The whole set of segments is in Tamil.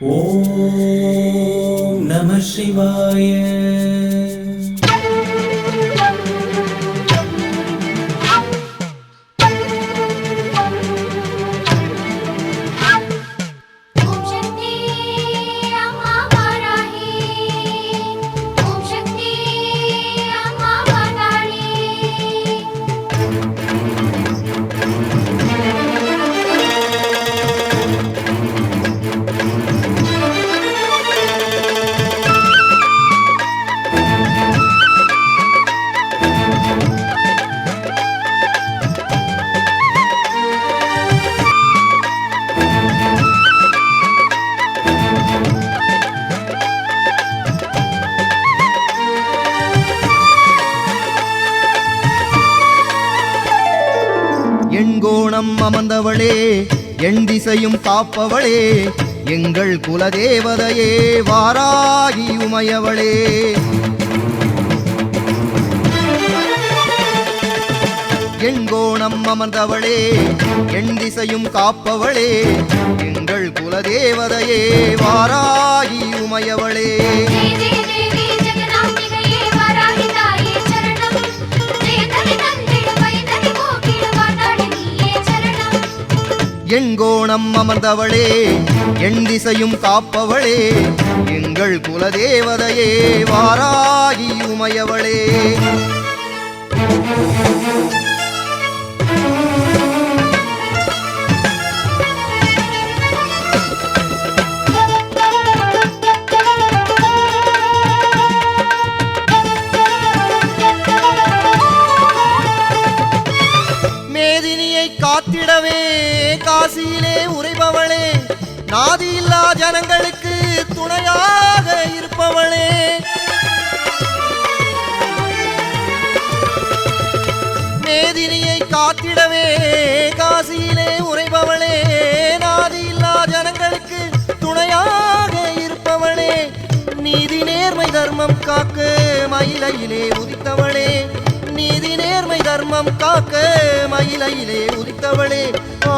ஓம் நம சிவாய. எண்கோணம் அமர்ந்தவளே, எண் திசையும் காப்பவளே, எங்கள் குலதேவதையே வாராகி உமையவளே. எண்கோணம் அமர்ந்தவளே, எண் திசையும் காப்பவளே, எங்கள் குலதேவதையே வாராகி உமையவளே. எண்கோணம் அமர்ந்தவளே, எண் திசையும் காப்பவளே, எங்கள் குலதேவதையே வாராகி உமையவளே. மேதினியை காத்திடவே காசியிலே உரைபவளே, நாதியில்லா ஜனங்களுக்கு துணையாக இருப்பவளே. மேதினியை காத்திடவே காசியிலே உரைபவளே, நாதியில்லா ஜனங்களுக்கு துணையாக இருப்பவளே. நீதி நேர்மை தர்மம் காக்க மயிலையிலே உதித்தவளே, நீதி நேர்மை தர்மம் காக்க மயிலையிலே உதித்தவளே.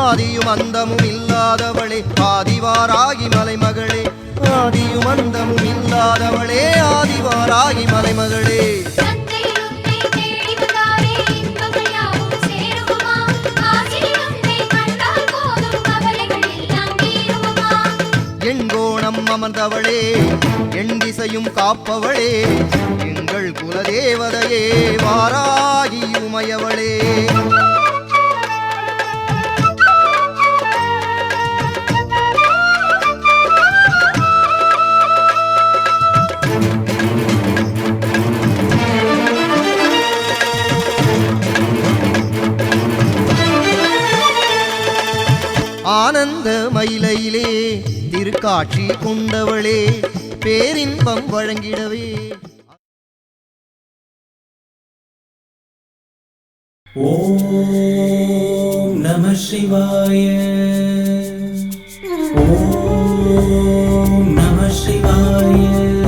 ஆதியும் அந்தமும் இல்லாதவளே, ஆதிவாராகி மலைமகளே, ஆதியும் அந்தமும் இல்லாதவளே, ஆதிவாராகி மலைமகளே. எண்கோணம் அமர்ந்தவளே, எண் திசையும் காப்பவளே, எங்கள் குலதேவதையே வாராகி உமையவளே. ஆனந்த மயிலையிலே திருக்காட்சி கொண்டவளே, பேரின்பம் வழங்கிடவே. ஓம் நம சிவாய. ஓம் நம சிவாய.